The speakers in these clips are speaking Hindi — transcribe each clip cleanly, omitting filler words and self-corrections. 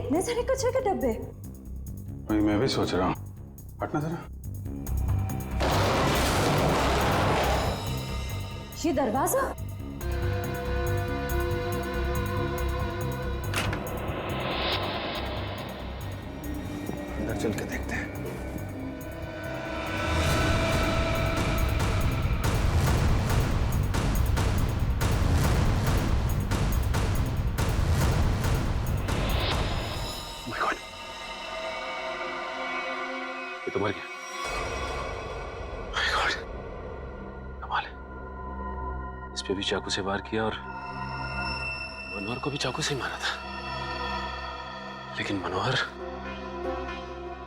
इतने सारे कचरे के डब्बे? वही मैं भी सोच रहा हूँ। हटना जरा। ये दरवाजा? अंदर चल के देखते हैं। My God! ये तो मर गया। My God! कमाल है। इस पे भी चाकू से वार किया और मनोहर को भी चाकू से ही मारा था। लेकिन मनोहर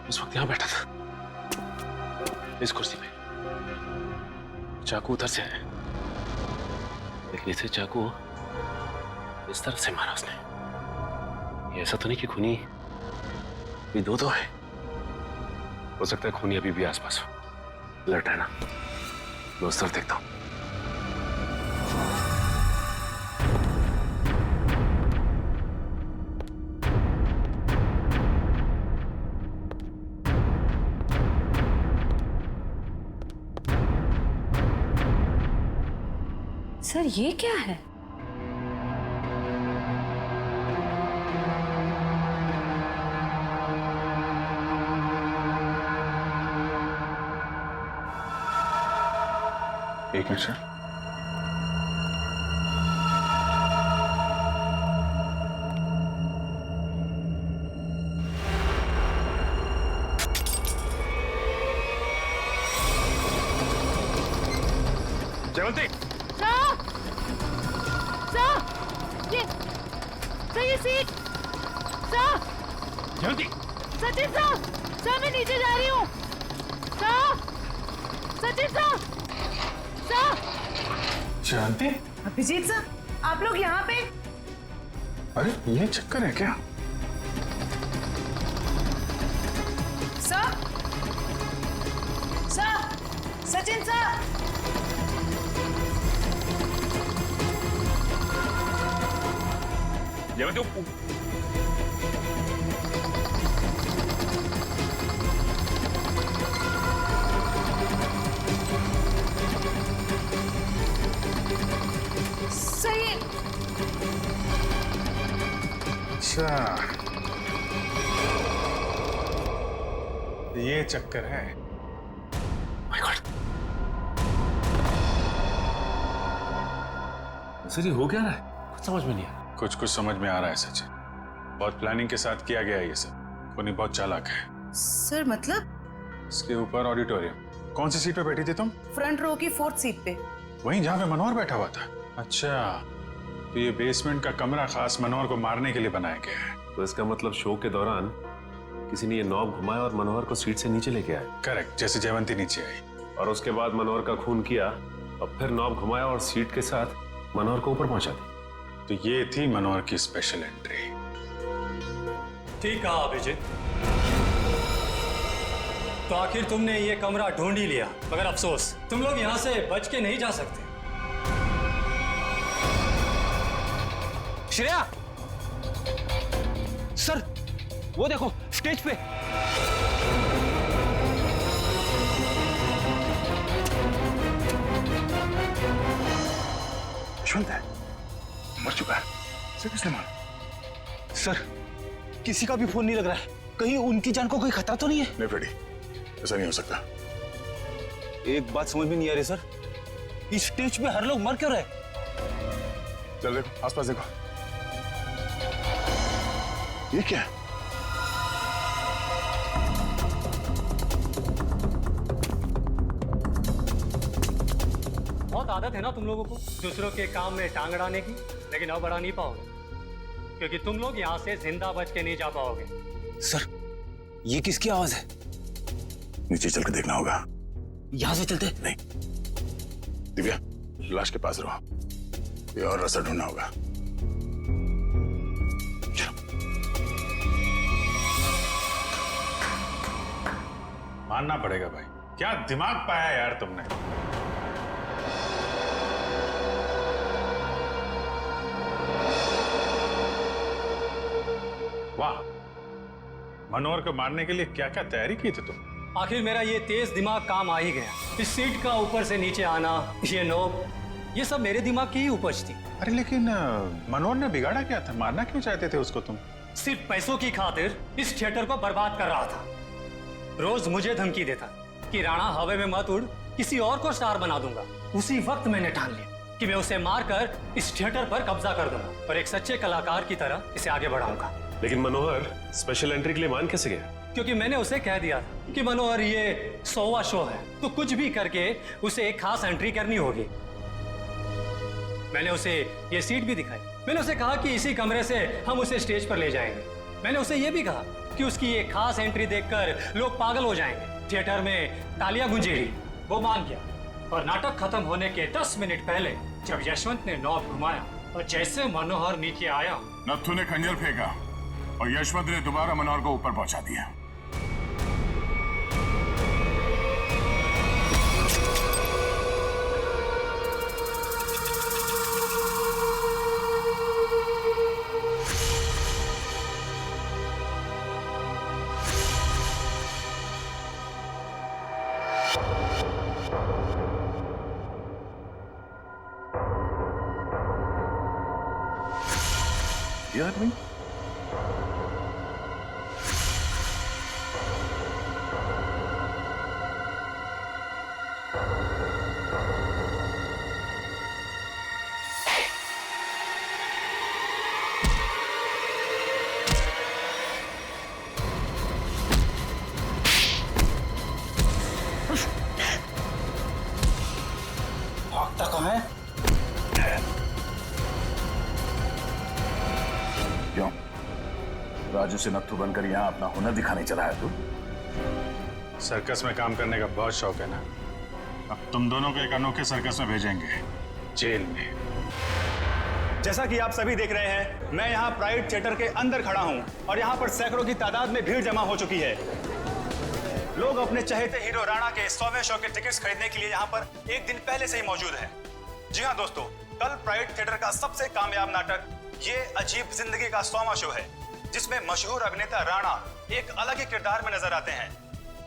उस वक्त यहां बैठा था, इस कुर्सी पे। चाकू उधर से आया, लेकिन इसे चाकू इस तरफ से मारा उसने। ये ऐसा तो नहीं कि खूनी भी दो है। हो सकता है खूनी अभी भी आसपास हो। लट है ना, मैं उस तरफ देखता हूं। सर ये क्या है? एक मिनट सर। जयवंती! ये सीट! सर! जयवंती! सचिन साहब! सर मैं नीचे जा रही हूँ! सर! सचिन साहब! सर! जयवंती! अभिजीत सर, आप लोग यहाँ पे? अरे ये चक्कर है क्या? Sir! Sir! Sachin sir! Jayvanti! सही। अच्छा, ये चक्कर है। My God! सर ये हो क्या रहा है? कुछ समझ में नहीं आया। कुछ समझ में आ रहा है सचिन। बहुत प्लानिंग के साथ किया गया है ये सब। कोनी बहुत चालाक है। सर मतलब? इसके ऊपर ऑडिटोरियम। कौन सी सीट पे बैठी थी तुम? फ्रंट रो की 4th सीट पे। वहीं जहां पे मनोहर बैठा हुआ था। अच्छा, तो ये बेसमेंट का कमरा खास मनोहर को मारने के लिए बनाया गया है। तो इसका मतलब शो के दौरान किसी ने ये नॉब घुमाया और मनोहर को सीट से नीचे लेके आया। करेक्ट, जैसे जयवंती नीचे आई और उसके बाद मनोहर का खून किया और फिर नॉब घुमाया और सीट के साथ मनोहर को ऊपर पहुंचा दिया। तो ये थी मनोहर की स्पेशल एंट्री। ठीक कहा अभिजीत। तो आखिर तुमने ये कमरा ढूंढ ही लिया, मगर अफसोस तुम लोग यहाँ से बच के नहीं जा सकते। श्रेया! सर वो देखो स्टेज पे। यशवंत है, मर चुका है। इसे किसने मारा? सर किसी का भी फोन नहीं लग रहा है। कहीं उनकी जान को कोई खतरा तो नहीं है? नहीं फ्रेडी, ऐसा नहीं हो सकता। एक बात समझ में नहीं आ रही सर, इस स्टेज पे हर लोग मर क्यों रहे? चल देखो, आसपास देखो। ये क्या है? बहुत आदत है ना तुम लोगों को दूसरों के काम में टांग अड़ाने की, लेकिन अब अड़ा नहीं पाओगे क्योंकि तुम लोग यहाँ से जिंदा बच के नहीं जा पाओगे। सर ये किसकी आवाज है? नीचे चल के देखना होगा। यहां से चलते? नहीं, दिव्या लाश के पास रहो, ये और रास्ता ढूंढना होगा। मानना पड़ेगा भाई, क्या दिमाग पाया यार तुमने। वाह, मनोहर को मारने के लिए क्या क्या तैयारी की थी तुम? आखिर मेरा ये तेज दिमाग काम आ ही गया। इस सीट का ऊपर से नीचे आना, ये नोब, ये सब मेरे दिमाग की ही उपज थी। अरे लेकिन मनोहर ने बिगाड़ा क्या था? मारना क्यों चाहते थे उसको तुम? सिर्फ पैसों की खातिर इस थिएटर को बर्बाद कर रहा था। रोज मुझे धमकी देता कि राणा हवा में मत उड़, किसी और को स्टार बना दूंगा। उसी वक्त मैंने ठान लिया कि मैं उसे मारकर इस थिएटर पर कब्जा कर दूंगा और एक सच्चे कलाकार की तरह इसे आगे बढ़ाऊंगा। लेकिन मनोहर स्पेशल एंट्री के लिए मान कैसे गया? क्योंकि मैंने उसे कह दिया था कि मनोहर ये 100वां शो है, तो कुछ भी करके उसे एक खास एंट्री करनी होगी। मैंने उसे ये सीट भी दिखाई। मैंने उसे कहा कि इसी कमरे से हम उसे स्टेज पर ले जाएंगे। मैंने उसे ये भी कहा कि उसकी ये खास एंट्री देखकर लोग पागल हो जाएंगे, थिएटर में तालियां गूंजेगी। वो मान गया और नाटक खत्म होने के 10 मिनट पहले जब यशवंत ने नॉब घुमाया और जैसे मनोहर नीचे आया, नत्थु ने खंजर फेंका और यशवंत ने दोबारा मनोहर को ऊपर पहुंचा दिया। ये आदमी भागता कहाँ है? क्यों? राजू से नत्थु बनकर यहाँ अपना हुनर दिखाने चला है तू? सर्कस में काम करने का बहुत शौक है ना? अब तुम दोनों को एक अनोखे सर्कस में भेजेंगे, जेल में। जैसा कि आप सभी देख रहे हैं, मैं यहाँ प्राइड थिएटर के अंदर खड़ा हूँ और यहाँ पर सैकड़ों की तादाद में भीड़ जमा हो चुकी है। लोग अपने चहेते हीरो राणा के 100वें शो के टिकट्स खरीदने के लिए यहाँ पर एक दिन पहले से ही मौजूद हैं। जी हाँ दोस्तों, कल प्राइड थिएटर का सबसे कामयाब नाटक ये अजीब जिंदगी का 100वां शो है, जिसमें मशहूर अभिनेता राणा एक अलग ही किरदार में नजर आते हैं।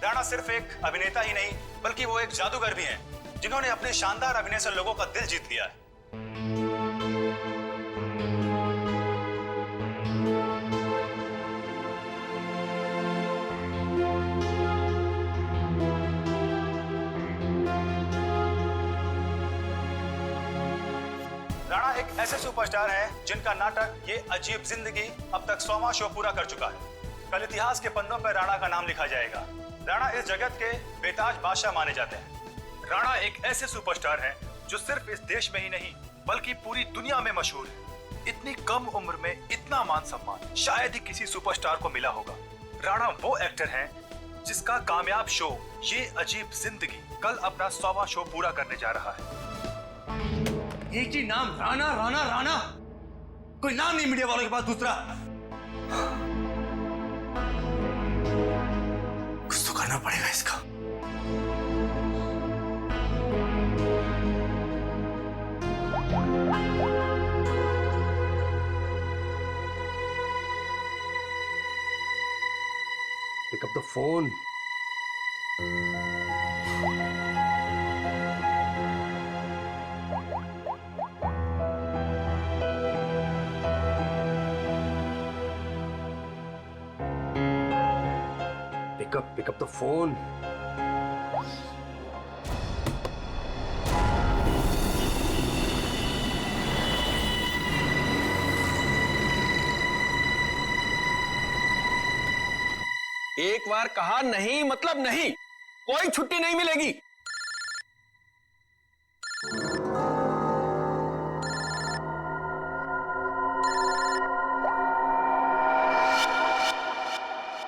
राणा सिर्फ एक अभिनेता ही नहीं, बल्कि वो एक जादूगर भी हैं, जिन्होंने अपने शानदार अभिनय से लोगों का दिल जीत लिया है। राणा एक ऐसे सुपरस्टार हैं जिनका नाटक ये अजीब जिंदगी अब तक 100वां शो पूरा कर चुका है। कल इतिहास के पन्नों पर राणा का नाम लिखा जाएगा। राणा इस जगत के बेताज बादशाह माने जाते हैं। राणा एक ऐसे सुपरस्टार हैं जो सिर्फ इस देश में ही नहीं बल्कि पूरी दुनिया में मशहूर है। इतनी कम उम्र में इतना मान सम्मान शायद ही किसी सुपरस्टार को मिला होगा। राणा वो एक्टर हैं जिसका कामयाब शो ये अजीब जिंदगी कल अपना 100वां शो पूरा करने जा रहा है। एक ही नाम, राणा राणा राणा। कोई नाम नहीं मीडिया वालों के पास दूसरा। कुछ तो करना पड़ेगा इसका। Pick up the phone. Pick up the phone. एक बार कहा नहीं मतलब नहीं, कोई छुट्टी नहीं मिलेगी।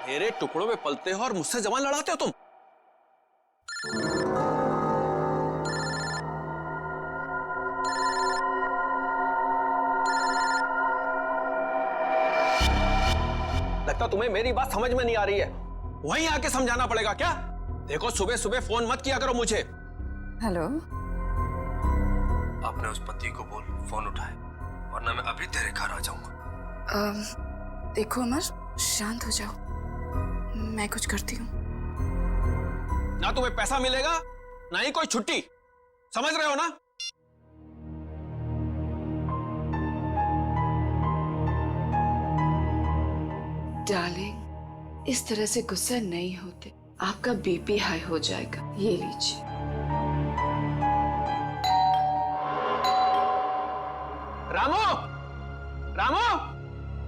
मेरे टुकड़ों में पलते हो और मुझसे जवान लड़ाते हो तुम। लगता तुम्हें मेरी बात समझ में नहीं आ रही है। वहीं आके समझाना पड़ेगा क्या? देखो सुबह सुबह फोन मत किया करो मुझे। हेलो, अपने उस पति को बोल फोन उठाए, वरना मैं अभी तेरे घर आ जाऊंगा। देखो अमर, शांत हो जाओ। मैं कुछ करती हूँ। ना तुम्हें पैसा मिलेगा ना ही कोई छुट्टी, समझ रहे हो ना? डार्लिंग, इस तरह से गुस्सा नहीं होते, आपका बीपी हाई हो जाएगा। ये लीजिए। रामू, रामू,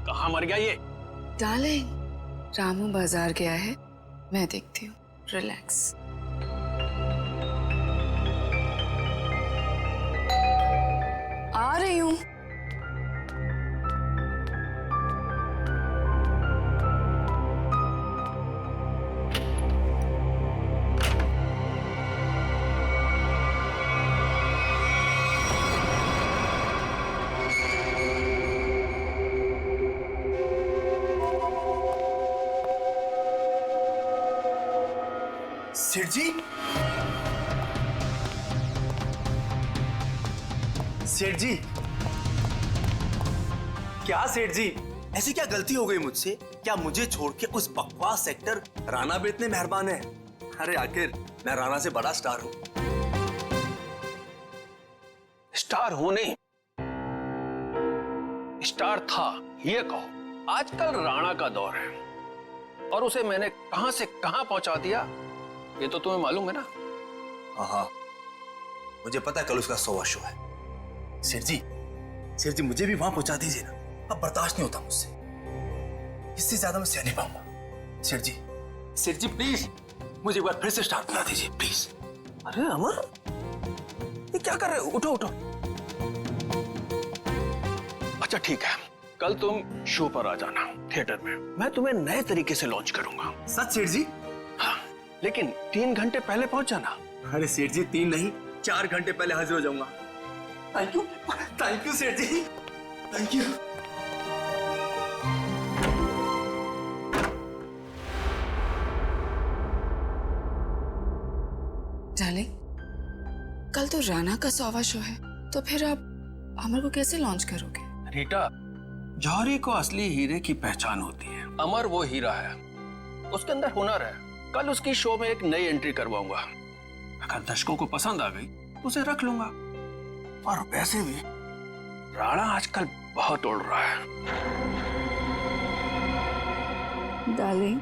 कहाँ मर गया ये? डार्लिंग, रामू बाजार गया है, मैं देखती हूँ। रिलैक्स। आ रही हूँ। सेठ जी, सेठ जी, क्या सेठ जी, ऐसी क्या गलती हो गई मुझसे? क्या मुझे छोड़ के उस बकवास सेक्टर राणा पे इतने मेहरबान है? अरे आखिर मैं राणा से बड़ा स्टार हूं। स्टार हूं नहीं, स्टार था ये कहो। आजकल राणा का दौर है और उसे मैंने कहां से कहां पहुंचा दिया ये तो तुम्हें मालूम है ना? हाँ, मुझे पता है कल उसका 100वां शो है। सेठ जी मुझे भी वहां पहुंचा दीजिए ना, अब बर्दाश्त नहीं होता मुझसे, इससे ज्यादा मैं सह नहीं पाऊंगा। सेठ जी प्लीज मुझे एक बार फिर से स्टार बना दीजिए प्लीज। अरे अमर, ये क्या कर रहे हो? उठो उठो। अच्छा ठीक है, कल तुम शो पर आ जाना थिएटर में, मैं तुम्हें नए तरीके से लॉन्च करूंगा। सच सेठ जी? हाँ, लेकिन 3 घंटे पहले पहुंच जाना। अरे सेठ जी 3 नहीं 4 घंटे पहले हाजिर हो जाऊंगा। थैंक यू सेठ जी, थैंक यू। डार्लिंग, कल तो राणा का 100वां शो है, तो फिर आप अमर को कैसे लॉन्च करोगे? रीटा, जौहरी को असली हीरे की पहचान होती है। अमर वो हीरा है, उसके अंदर हुनर है। कल उसकी शो में एक नई एंट्री करवाऊंगा, अगर दर्शकों को पसंद आ गई तो उसे रख लूंगा। और वैसे भी राणा आजकल बहुत उड़ रहा है। डार्लिंग,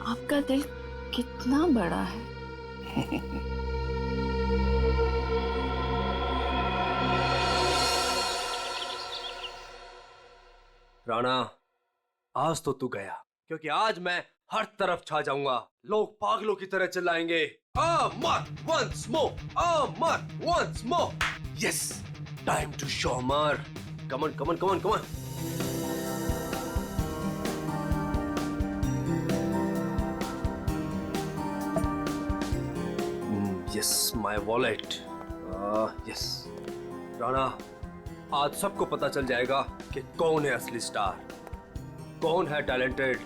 आपका दिल कितना बड़ा है। राणा, आज तो तू गया, क्योंकि आज मैं हर तरफ छा जाऊंगा। लोग पागलों की तरह चिल्लाएंगे, Amar once more, Amar once more. Yes, time to show Amar. Come on, come on, come on, come on. Yes, my wallet. Yes Rana, आज सबको पता चल जाएगा कि कौन है असली स्टार, कौन है टैलेंटेड।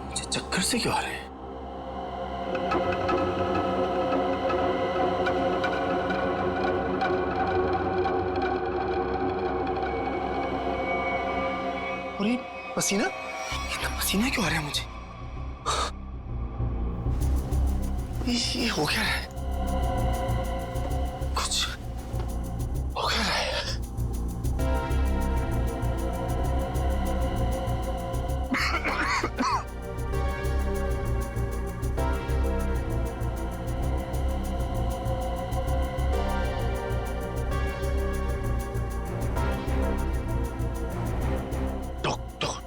मुझे चक्कर से क्यों आ रहे हैं? और ये पसीना, इतना पसीना क्यों आ रहा है मुझे? ये हो क्या रहा है? कुछ हो क्या रहा है?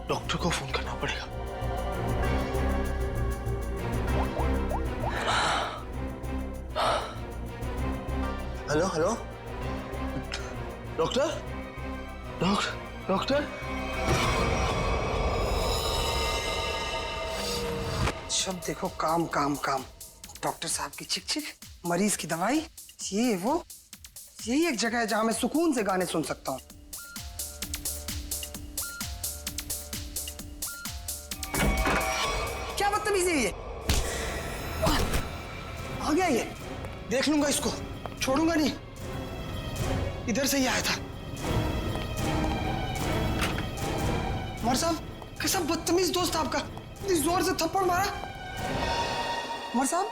डॉक्टर को फोन करना पड़ेगा। Hello hello, doctor, doctor. सब देखो काम काम काम। डॉक्टर साहब की चिक चिक, मरीज की दवाई, ये वो, यही एक जगह है जहां मैं सुकून से गाने सुन सकता हूँ। क्या बदतमीजी है ये? आ गया ये, देख लूंगा इसको, छोड़ूंगा नहीं। इधर से ही आया था। उमर साहब, कैसा बदतमीज दोस्त आपका, इतनी जोर से थप्पड़ मारा। उमर साहब,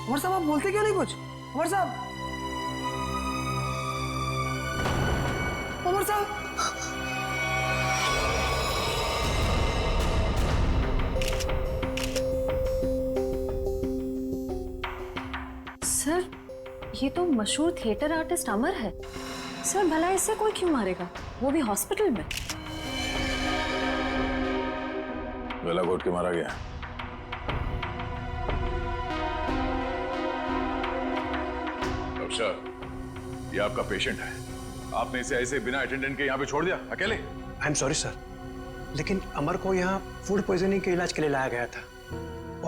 उमर साहब, आप बोलते क्यों नहीं कुछ? उमर साहब, उमर साहब। सर, ये तो मशहूर थिएटर आर्टिस्ट अमर है। सर, भला इसे कोई क्यों मारेगा, वो भी हॉस्पिटल में? गला घोट के मारा गया। डॉक्टर, ये आपका पेशेंट है, आपने इसे ऐसे बिना अटेंडेंट के यहाँ पे छोड़ दिया अकेले? आई एम सॉरी सर, लेकिन अमर को यहाँ फूड पॉइजनिंग के इलाज के लिए लाया गया था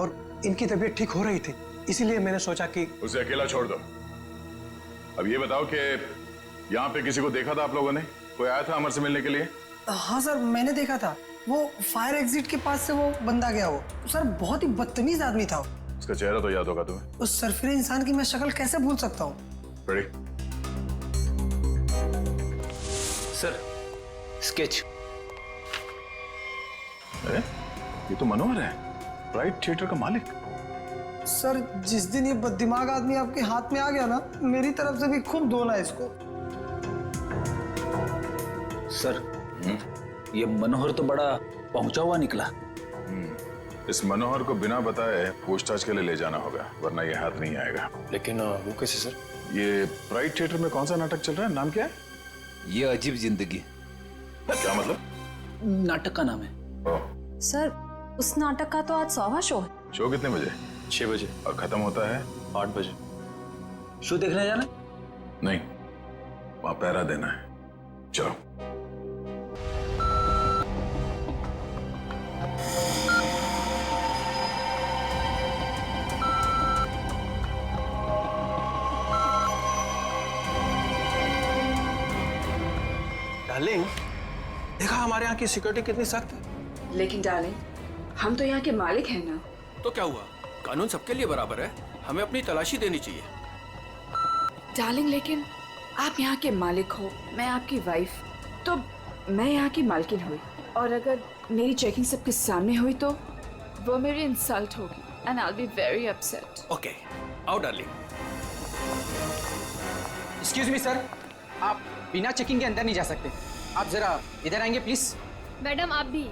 और इनकी तबीयत ठीक हो रही थी, इसीलिए मैंने सोचा कि उसे अकेला छोड़ दो। अब ये बताओ कि यहाँ पे किसी को देखा था आप लोगों ने? कोई आया था अमर से मिलने के लिए? हाँ सर, मैंने देखा था। वो फायर एग्जिट के पास से वो बंदा गया। वो सर बहुत ही बदतमीज आदमी था। उसका चेहरा तो याद होगा तुम्हें? उस सरफिरे इंसान की मैं शक्ल कैसे भूल सकता हूँ? रेडी? Sir, sketch. अरे, ये तो मनोहर है, प्राइड थिएटर का मालिक। सर, जिस दिन ये बददिमाग आदमी आपके हाथ में आ गया ना, मेरी तरफ से भी खूब धोना है इसको। सर, ये मनोहर तो बड़ा पहुंचा हुआ निकला। इस मनोहर को बिना बताए पूछताछ के लिए ले जाना होगा, वरना ये हाथ नहीं आएगा। लेकिन वो कैसे सर? ये प्राइड थिएटर में कौन सा नाटक चल रहा है, नाम क्या है? ये अजीब जिंदगी। क्या मतलब? नाटक का नाम है। सर, उस नाटक का तो आज 100वां शो है। शो कितने बजे? 6 बजे। और खत्म होता है? 8 बजे। शो देखने जाना? नहीं, वहां पहरा देना है। चलो। डार्लिंग, देखा हमारे यहाँ की सिक्योरिटी कितनी सख्त है। लेकिन डार्लिंग, हम तो यहाँ के मालिक हैं ना। तो क्या हुआ, कानून सबके लिए बराबर है, हमें अपनी तलाशी देनी चाहिए। डार्लिंग, लेकिन आप यहाँ के मालिक हो, मैं आपकी वाइफ, तो मैं यहाँ की मालकिन हुई, और अगर मेरी चेकिंग सबके सामने हुई तो वो मेरी इंसल्ट होगी and I will be very upset. Okay, आओ डार्लिंग। एक्सक्यूज मी सर, आप बिना चेकिंग के अंदर नहीं जा सकते। आप जरा इधर आएंगे प्लीज। मैडम, आप भी।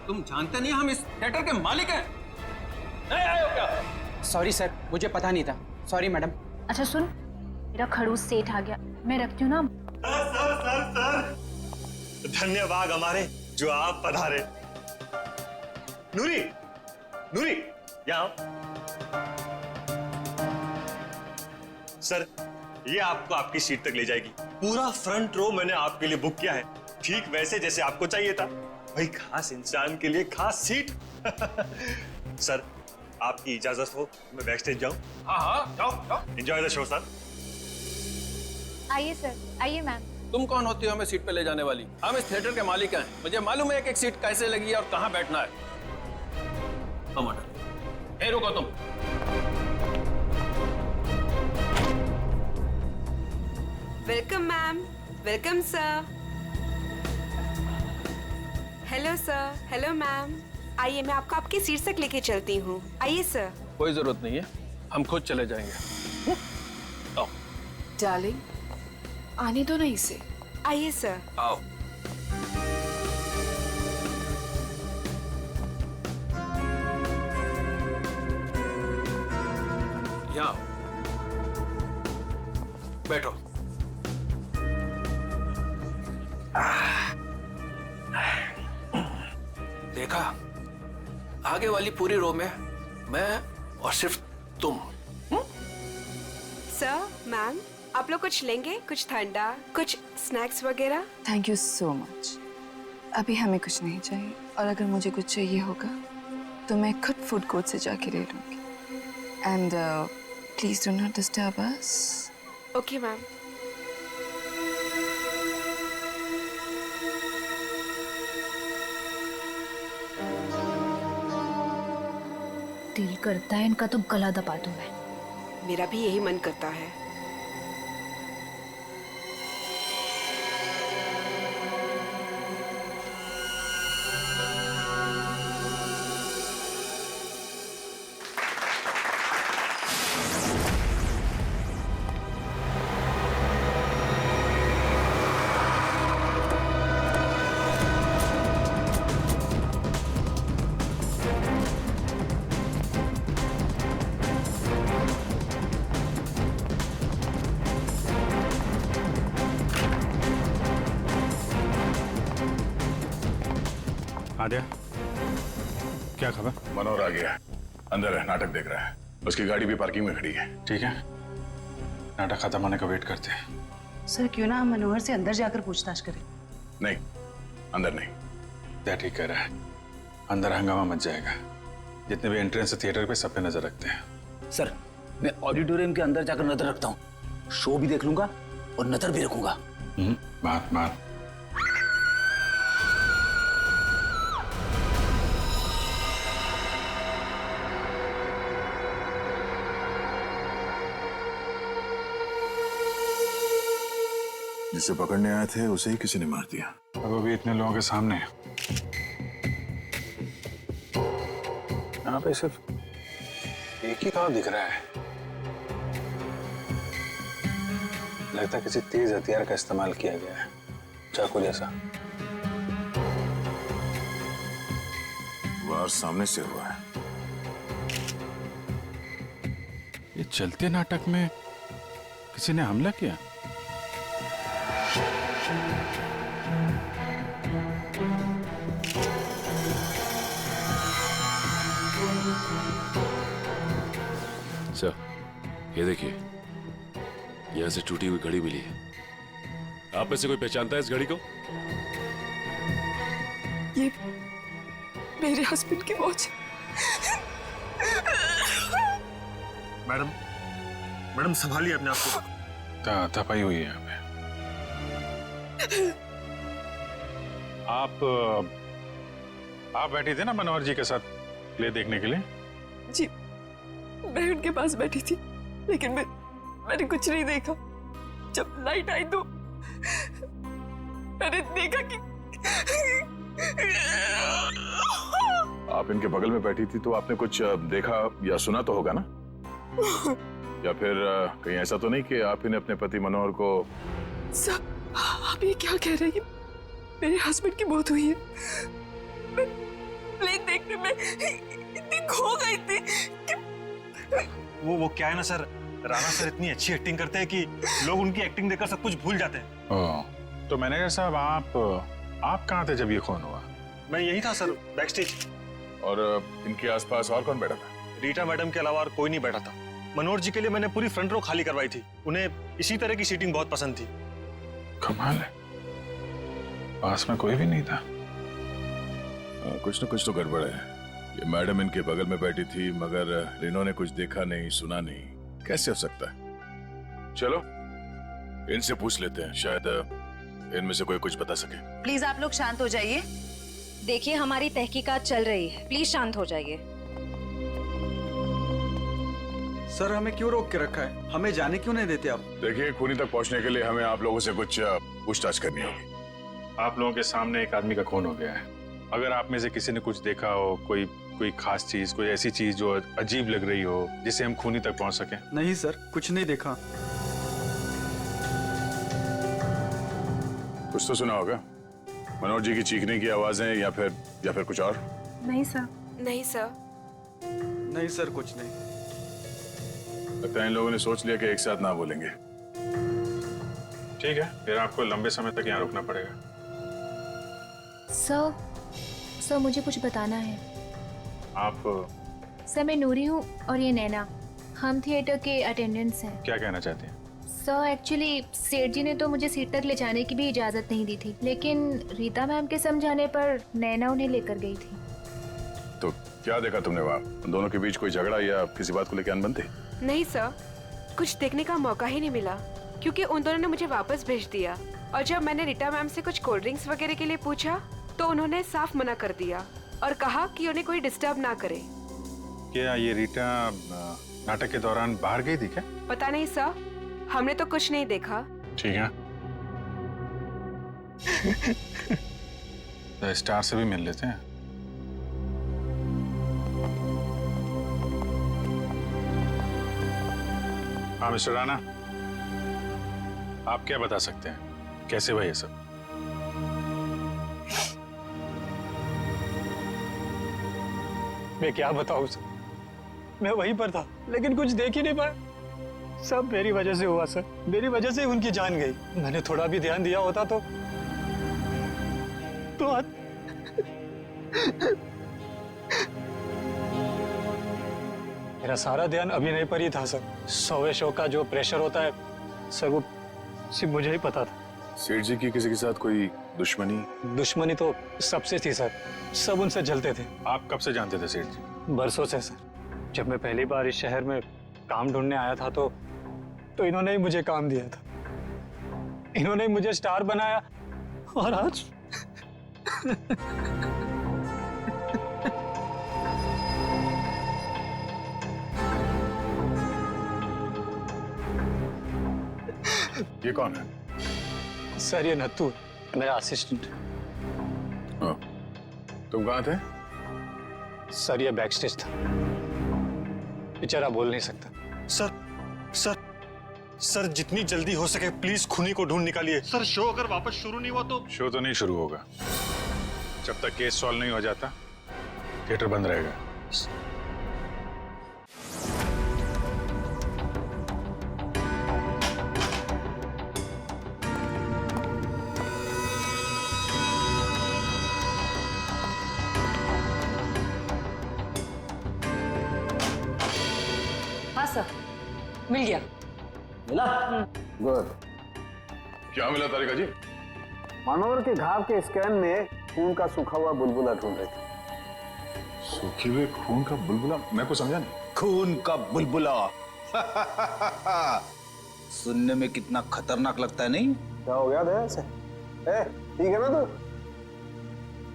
तुम जानते नहीं हम इस थिएटर के मालिक हैं? नहीं आए हो क्या? सॉरी सर, मुझे पता नहीं था। Sorry madam. अच्छा सुन, मेरा खड़ूस सेठ आ गया, मैं रखती हूँ ना। सर, धन्यवाद हमारे जो आप पधारे। नूरी, नूरी, यहाँ सर, ये आपको आपकी सीट तक ले जाएगी। पूरा फ्रंट रो मैंने आपके लिए बुक किया है, ठीक वैसे जैसे आपको चाहिए था। भाई, खास इंसान के लिए खास सीट। सर, आपकी इजाजत हो मैं बैक स्टेज जाऊं? हाँ हाँ, जाओ जाओ। Enjoy the show sir. आइए सर, आइए मैम। तुम कौन होती हो हमें सीट पे ले जाने वाली? हम इस थिएटर के मालिक हैं, मुझे मालूम है एक सीट कैसे लगी है और कहाँ बैठना है। ए, रुको तुम। Welcome ma'am, welcome sir. Hello sir, hello ma'am. आइए, मैं आपको आपकी सीट तक लेके चलती हूँ। आइए सर। कोई जरूरत नहीं है, हम खुद चले जाएंगे। आओ। डार्लिंग, आने दो ना इसे। आइए सर। आओ। यहाँ बैठो। देखा, आगे वाली पूरी रो में मैं और सिर्फ तुम। सर, मैम, आप लोग कुछ लेंगे? कुछ ठंडा, कुछ स्नैक्स वगैरह? Thank you so much. अभी हमें कुछ नहीं चाहिए, और अगर मुझे कुछ चाहिए होगा तो मैं खुद फूड कोर्ट से जाके ले लूंगी। And please do not disturb us. Okay ma'am. दिल करता है इनका तो गला दबा दूं मैं। मेरा भी यही मन करता है। आद्या, क्या खबर? मनोहर आ गया, अंदर है, नाटक देख रहा है। उसकी गाड़ी भी पार्किंग में खड़ी है। ठीक है, नाटक खत्म होने का वेट करते हैं। सर क्यों ना हम मनोहर से अंदर जाकर पूछताछ करें? नहीं, अंदर नहीं। क्या ठीक कह रहा है, अंदर हंगामा मच जाएगा। जितने भी एंट्रेंस थिएटर पे सब पे नजर रखते हैं। सर, मैं ऑडिटोरियम के अंदर जाकर नजर रखता हूँ, शो भी देख लूंगा और नजर भी रखूंगा। बात जिसे पकड़ने आए थे उसे ही किसी ने मार दिया। अब अभी इतने लोगों के सामने यहाँ पे सिर्फ एक ही घाव दिख रहा है। लगता है किसी तेज हथियार का इस्तेमाल किया गया है, चाकू जैसा। वार सामने से हुआ है। ये चलते नाटक में किसी ने हमला किया। सर, ये देखिए, यहां से टूटी हुई घड़ी मिली है। आप में से कोई पहचानता है इस घड़ी को? ये मेरे हस्बैंड की वॉच। मैडम संभालिए अपने आप को। तपाई हुई है यहाँ पे। आप बैठी थे ना मनोहर जी के साथ प्ले देखने के लिए? जी, मैं उनके पास बैठी थी, लेकिन मैंने कुछ नहीं देखा। जब लाइट आई तो मैंने देखा कि आप इनके बगल में बैठी थी तो आपने कुछ देखा या सुना तो होगा ना? या फिर कहीं ऐसा तो नहीं कि आप ही ने अपने पति मनोहर को? सर, आप ये क्या कह रहे हैं? मेरे हस्बैंड की मौत हुई है। मैं प्ले देखने में इतनी खो गई थी कि वो क्या है ना सर, राणा सर इतनी अच्छी एक्टिंग करते हैं कि लोग उनकी एक्टिंग देखकर सब कुछ भूल जाते हैं। तो मैनेजर साहब, आप कहाँ थे जब ये खून हुआ? मैं यही था सर, बैकस्टेज। और इनके आसपास और कौन बैठा था? रीटा मैडम के अलावा और कोई नहीं बैठा था। मनोहर जी के लिए मैंने पूरी फ्रंट रो खाली करवाई थी। उन्हें इसी तरह की सीटिंग बहुत पसंद थी। कमाल है, पास में कोई भी नहीं था। कुछ न कुछ तो गड़बड़ है। ये मैडम इनके बगल में बैठी थी मगर इन्होंने कुछ देखा नहीं, सुना नहीं, कैसे हो सकता है? चलो इनसे पूछ लेते हैं, शायद इनमें से कोई कुछ बता सके। प्लीज आप लोग शांत हो जाइए। देखिए, हमारी तहकीकात चल रही है, प्लीज शांत हो जाइए। सर, हमें क्यों रोक के रखा है? हमें जाने क्यों नहीं देते आप? देखिए, खूनी तक पहुंचने के लिए हमें आप लोगों से कुछ पूछताछ करनी होगी। आप लोगों के सामने एक आदमी का खून हो गया है। अगर आप में से किसी ने कुछ देखा हो, कोई खास चीज, कोई ऐसी चीज जो अजीब लग रही हो, जिससे हम खूनी तक पहुंच सके। नहीं सर, कुछ नहीं देखा। कुछ तो सुना होगा, मनोहर जी की चीखने की आवाजें या फिर कुछ और? नहीं सर। नहीं सर। नहीं सर, कुछ नहीं। लगता है इन लोगों ने सोच लिया कि एक साथ ना बोलेंगे। ठीक है, फिर आपको लंबे समय तक यहाँ रुकना पड़ेगा। सर, मुझे कुछ बताना है। आप? सर, मैं नूरी हूँ और ये नैना, हम थिएटर के अटेंडेंट्स हैं। क्या कहना चाहते हैं? सर, एक्चुअली सेठ जी ने तो मुझे सीट तक ले जाने की भी इजाजत नहीं दी थी, लेकिन रीता मैम के समझाने पर नैना उन्हें लेकर गई थी। तो क्या देखा तुमने वहाँ? उन दोनों के बीच कोई झगड़ा या किसी बात को लेकर अनबन थी? नहीं सर, कुछ देखने का मौका ही नहीं मिला, क्योंकि उन दोनों ने मुझे वापस भेज दिया। और जब मैंने रीटा मैम से कुछ कोल्ड ड्रिंक्स वगैरह के लिए पूछा तो उन्होंने साफ मना कर दिया और कहा कि उन्हें कोई डिस्टर्ब ना करे। क्या ये रीटा नाटक के दौरान बाहर गई थी क्या? पता नहीं सर, हमने तो कुछ नहीं देखा। ठीक है, तो स्टार से भी मिल लेते हैं। हाँ मिस्टर राणा, आप क्या बता सकते हैं, कैसे हुआ ये सब? मैं क्या बताऊं सर, मैं वहीं पर था लेकिन कुछ देख ही नहीं पाया। सब मेरी वजह से हुआ सर, मेरी वजह से उनकी जान गई। मैंने थोड़ा भी ध्यान दिया होता तो मेरा सारा ध्यान अभिनय पर ही था सर। 100वें शो का जो प्रेशर होता है सर, वो सिर्फ मुझे ही पता था। सेठ जी की किसी के साथ कोई दुश्मनी? दुश्मनी तो सबसे थी सर, सब उनसे जलते थे। आप कब से जानते थे सेठ जी? बरसों से सर। जब मैं पहली बार इस शहर में काम ढूंढने आया था तो इन्होंने ही मुझे काम दिया था। इन्होंने ही मुझे स्टार बनाया और आज ये कौन है? सर ये नत्थू, मेरा असिस्टेंट। तुम कहाँ थे? सर ये बैक स्टेज था, बेचारा बोल नहीं सकता। सर सर सर जितनी जल्दी हो सके प्लीज खूनी को ढूंढ निकालिए। सर शो अगर वापस शुरू नहीं हुआ तो? शो तो नहीं शुरू होगा जब तक केस सॉल्व नहीं हो जाता। थिएटर बंद रहेगा। हाँ सर, मिल गया। मिला? गुड। क्या मिला तारिका जी? मनोहर के घाव के स्कैन में खून का सूखा हुआ बुलबुला ढूंढ रहे थे। सूखे हुए खून का बुलबुला? मैं कुछ समझा नहीं। खून का बुलबुला सुनने में कितना खतरनाक लगता है, नहीं? क्या हो गया दया से? ठीक है ना तू?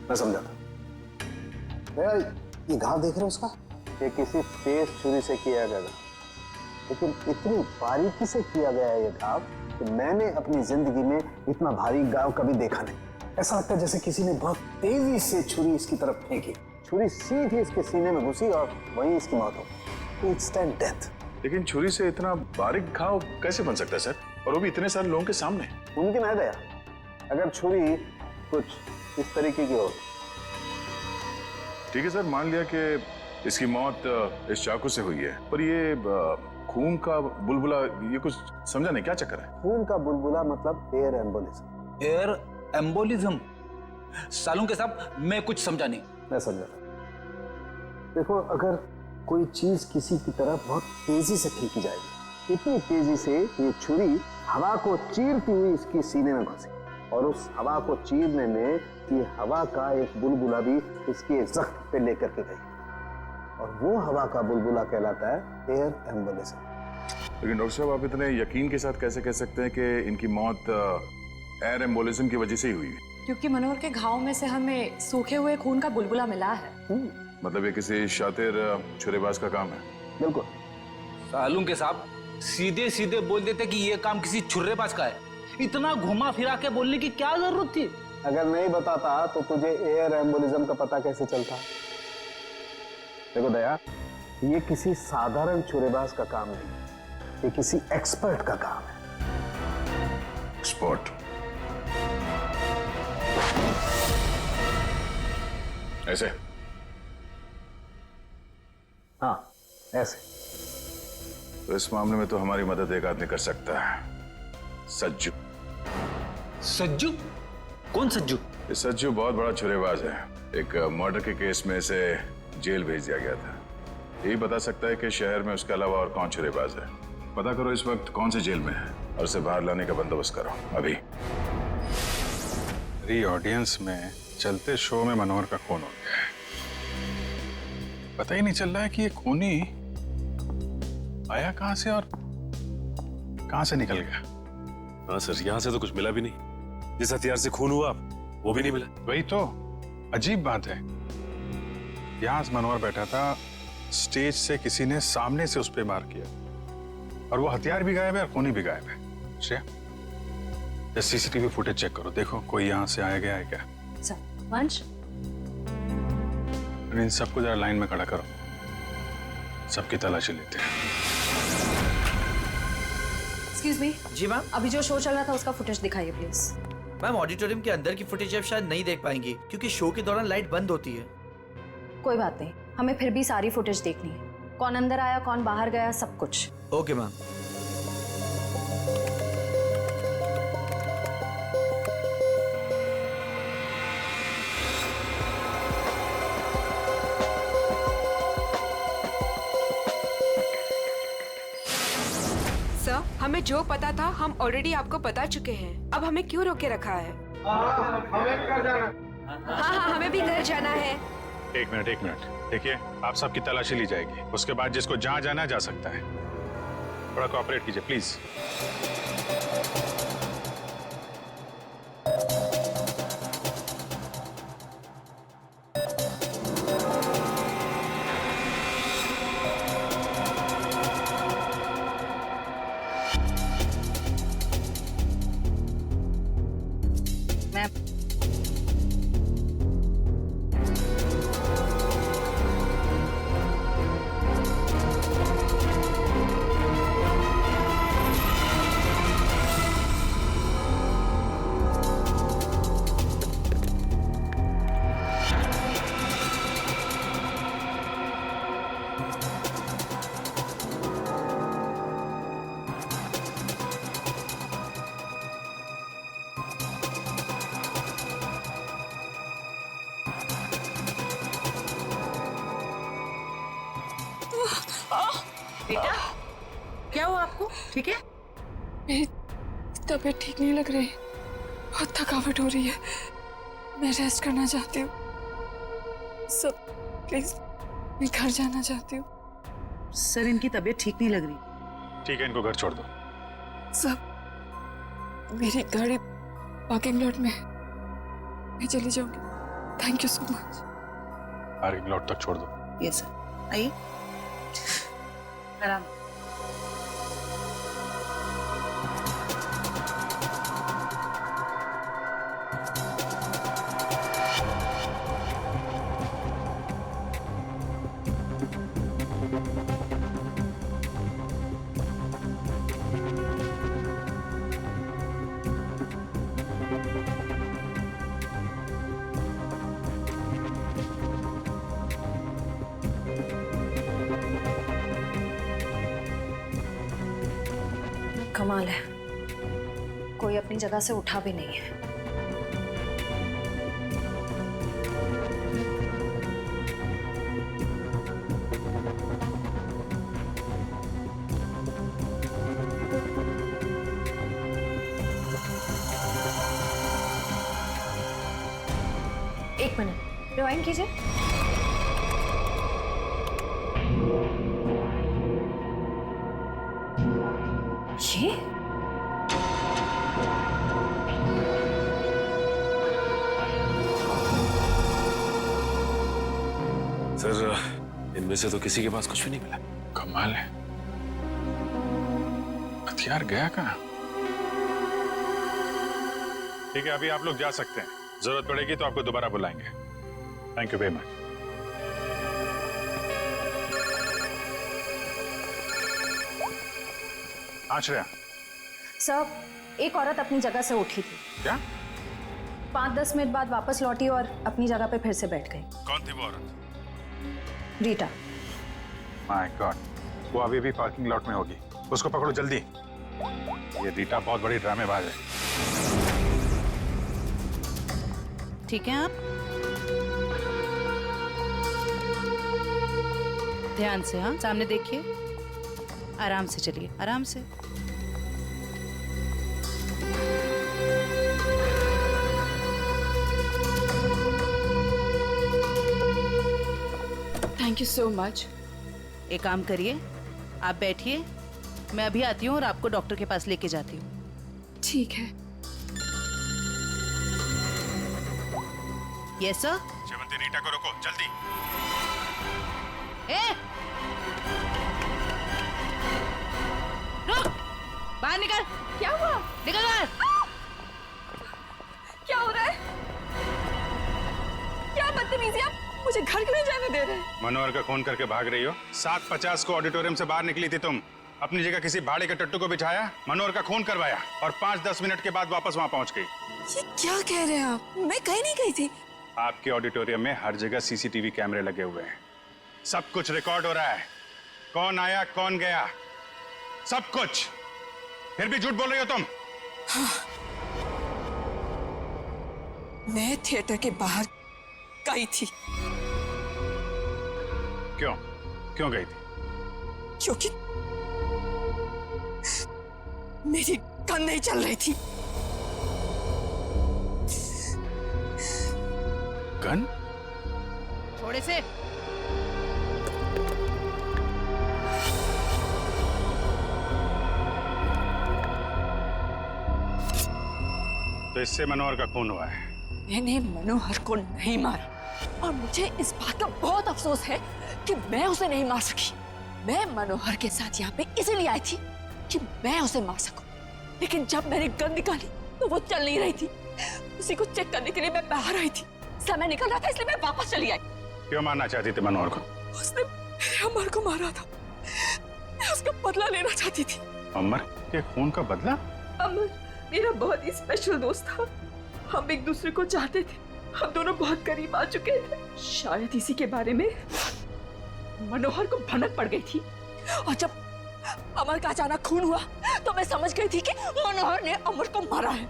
मैं समझा था। दया, ये घाव देख रहे हो उसका? ये किसी तेज छुरी से किया गया था, लेकिन इतनी बारीकी से किया गया है ये घाव कि मैंने अपनी जिंदगी में इतना भारी घाव कभी देखा नहीं। ऐसा लगता है जैसे किसी ने बहुत तेजी से छुरी इसकी तरफ फेंकी, छुरी सीधी इसके सीने में घुसी और वहीं इसकी मौत हो गई। Instant death. लेकिन छुरी से इतना बारीक घाव कैसे बन सकता है सर, और वो भी इतने सारे लोगों के सामने? मुमकिन है दया, अगर छुरी कुछ इस तरीके की हो। ठीक है सर, मान लिया कि इसकी मौत इस चाकू से हुई है, पर ये खून का बुलबुला, ये कुछ समझा नहीं, क्या चक्कर है? खून का बुलबुला मतलब एयर एम्बोलिज्म। Air embolism? सालों के साथ मैं कुछ समझा नहीं। मैं समझा। देखो, अगर कोई चीज किसी की तरफ बहुत तेजी से फेंकी जाएगी, इतनी तेजी से ये छुरी हवा को चीरती हुई इसकी सीने में घुसी, और उस हवा को चीरने में ये हवा का एक बुलबुला भी इसके जख्म पे लेकर के गई, और वो हवा का बुलबुला कहलाता है एयर एम्बोलिज्म। लेकिन डॉक्टर साहब, आप इतने यकीन के साथ कैसे कह सकते हैं कि इनकी मौत एयर एम्बोलिज्म की वजह से ही हुई है? क्योंकि मनोहर के घाव में से हमें सूखे हुए खून का बुलबुला मिला है। मतलब ये किसी शातिर छुरेबाज का काम है? बिल्कुल। सालूं के साहब सीधे सीधे बोल देते कि ये काम किसी छुर्रेबाज का है। इतना घुमा फिरा के बोलने की क्या जरूरत थी? अगर नहीं बताता तो तुझे एयर एम्बोलिज्म का पता कैसे चलता? देखो दया, ये किसी साधारण छुरेबाज का काम नहीं, ये किसी एक्सपर्ट का काम है। एक्सपर्ट? ऐसे? हाँ, ऐसे। तो इस मामले में तो हमारी मदद एक आदमी कर सकता है, सज्जू। सज्जू? कौन सज्जू? ये सज्जू बहुत बड़ा छुरेबाज है। एक मर्डर के केस में इसे जेल भेज दिया गया था। यही बता सकता है कि शहर में उसके अलावा और कौन छुरेबाज है। पता करो इस वक्त कौन से जेल में है और उसे बाहर लाने का बंदोबस्त करो अभी। मेरी ऑडियंस में चलते शो में मनोहर का खून हो गया है। पता ही नहीं चल रहा है कि ये खूनी आया कहां से और कहां से निकल गया। हाँ सर, यहाँ से तो कुछ मिला भी नहीं। जिस हथियार से खून हुआ वो भी नहीं मिला। वही तो अजीब बात है। यहां मनोहर बैठा था, स्टेज से किसी ने सामने से उस पर वार किया, और वो हथियार भी गायब है और खूनी भी गायब है। श्रेया, सीसीटीवी फुटेज चेक करो, देखो कोई यहां से आया गया है क्या। सर, वंश, इन सबको जरा लाइन में खड़ा करो, सबकी तलाशी लेते हैं। Excuse me. जी मैम। अभी जो शो चल रहा था उसका फुटेज दिखाइए प्लीज। मैम, ऑडिटोरियम के अंदर की फुटेज आप शायद नहीं देख पाएंगी क्योंकि शो के दौरान लाइट बंद होती है। कोई बात नहीं, हमें फिर भी सारी फुटेज देखनी है। कौन अंदर आया, कौन बाहर गया, सब कुछ। Okay ma'am. सर, हमें जो पता था हम ऑलरेडी आपको बता चुके हैं। अब हमें क्यों रोके रखा है? हाँ, हमें भी घर जाना है। एक मिनट देखिए, आप सबकी तलाशी ली जाएगी, उसके बाद जिसको जहाँ जाना जा सकता है। थोड़ा कोऑपरेट कीजिए प्लीज। बेटा, क्या हुआ आपको? ठीक है? मेरी तबीयत ठीक नहीं लग रही, बहुत थकावट हो रही है, मैं रेस्ट करना चाहती हूँ। सब प्लीज, मैं घर जाना चाहती हूँ। सर, इनकी तबीयत ठीक नहीं लग रही। ठीक है, इनको घर छोड़ दो। सब मेरी गाड़ी पार्किंग लॉट में है, मैं चली जाऊंगी। Thank you so much. Parking lot तक छोड़ दो। यस सर, आइए आराम। कमाल है, कोई अपनी जगह से उठा भी नहीं है। एक मिनट, रिवाइंड कीजिए। ये सर, इनमें से तो किसी के पास कुछ भी नहीं मिला। कमाल है, हथियार गया कहाँ? ठीक है, अभी आप लोग जा सकते हैं, जरूरत पड़ेगी तो आपको दोबारा बुलाएंगे। Thank you very much. Ashraya. सब, एक औरत अपनी जगह से उठी थी। क्या? 5-10 मिनट बाद वापस लौटी और अपनी जगह पे फिर से बैठ गई। कौन थी वो औरत? रीटा। माय गॉड, वो अभी भी पार्किंग लॉट में होगी, उसको पकड़ो जल्दी। ये रीटा बहुत बड़ी ड्रामेबाज है। ठीक है, आप ध्यान से, हाँ, सामने देखिए, आराम से चलिए, आराम से। Thank you so much. एक काम करिए, आप बैठिए, मैं अभी आती हूँ और आपको डॉक्टर के पास लेके जाती हूँ। ठीक है। Yes sir. शेवंती, रीटा को रोको जल्दी। रुक, बाहर निकल। क्या हुआ? निकल बाहर। क्या हो रहा है? क्या बदतमीजी, आप मुझे घर क्यों नहीं जाने दे रहे? मनोहर का खून करके भाग रही हो। 7:50 को ऑडिटोरियम से बाहर निकली थी तुम, अपनी जगह किसी भाड़े के टट्टू को बिठाया, मनोहर का खून करवाया और 5-10 मिनट के बाद वापस वहां पहुंच गई। ये क्या कह रहे हैं आप? मैं कहीं नहीं गई थी। आपके ऑडिटोरियम में हर जगह सीसीटीवी कैमरे लगे हुए हैं, सब कुछ रिकॉर्ड हो रहा है। कौन आया, कौन गया, सब कुछ। फिर भी झूठ बोल रही हो तुम। हाँ। मैं थिएटर के बाहर गई थी। क्यों? क्यों गई थी? क्योंकि मेरी गन नहीं चल रही थी। गन? थोड़े से तो इससे मनोहर का खून हुआ है। मैंने मनोहर को नहीं मारा और मुझे इस बात का बहुत अफसोस है कि मैं उसे नहीं मार सकी। मैं मनोहर के साथ यहाँ पे इसीलिए आई थी कि मैं उसे मार सकूं। लेकिन जब मैंने गन निकाली तो वो चल नहीं रही थी। उसी को चेक करने के लिए मैं बाहर आई थी। समय निकल रहा था इसलिए मैं वापस चली आई। क्यों मारना चाहती थी मनोहर को? उसने मेरे अमर को मारा था। मैं उसका बदला लेना चाहती थी। अमर के खून का बदला? अमर मेरा बहुत ही स्पेशल दोस्त था। हम एक दूसरे को चाहते थे। हम दोनों बहुत करीब आ चुके थे। शायद इसी के बारे में मनोहर को भनक पड़ गई थी और जब अमर का अचानक खून हुआ तो मैं समझ गई थी कि मनोहर ने अमर को मारा है।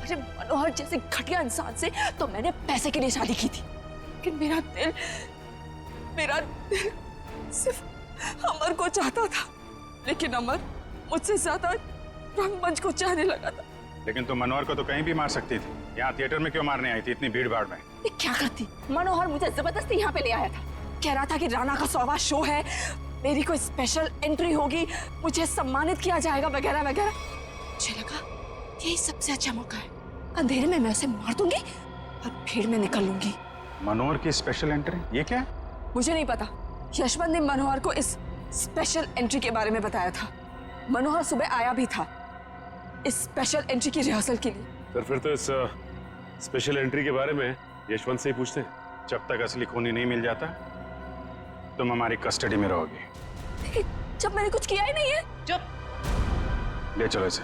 अरे मनोहर जैसे घटिया इंसान से तो मैंने पैसे के लिए शादी की थी, लेकिन मेरा दिल सिर्फ अमर को चाहता था। लेकिन अमर मुझसे ज्यादा रंगमंच को चाहने लगा था। लेकिन तुम मनोहर को तो कहीं भी मार सकती थी। यहाँ थिएटर में क्यों मारने आई थी इतनी भीड़ भाड़ में? क्या करती? मनोहर मुझे जबरदस्ती यहाँ पे ले आया था। कह रहा था कि राणा का 100वां शो है, मेरी कोई स्पेशल एंट्री होगी, मुझे सम्मानित किया जाएगा वगैरह वगैरह। मुझे लगा यही सबसे अच्छा मौका है। अंधेरे में मैं उसे मार दूंगी और भीड़ में निकल लूंगी। मनोहर की स्पेशल एंट्री? ये क्या है? मुझे नहीं पता। यशवंत ने मनोहर को इस स्पेशल एंट्री के बारे में बताया था। मनोहर सुबह आया भी था इस स्पेशल एंट्री की रिहर्सल के लिए। सर फिर तो इस स्पेशल एंट्री के बारे में यशवंत से ही पूछते हैं। जब तक असली खूनी नहीं मिल जाता तुम हमारी कस्टडी में रहोगी। जब मैंने कुछ किया ही नहीं है। चुप। ले चलो इसे।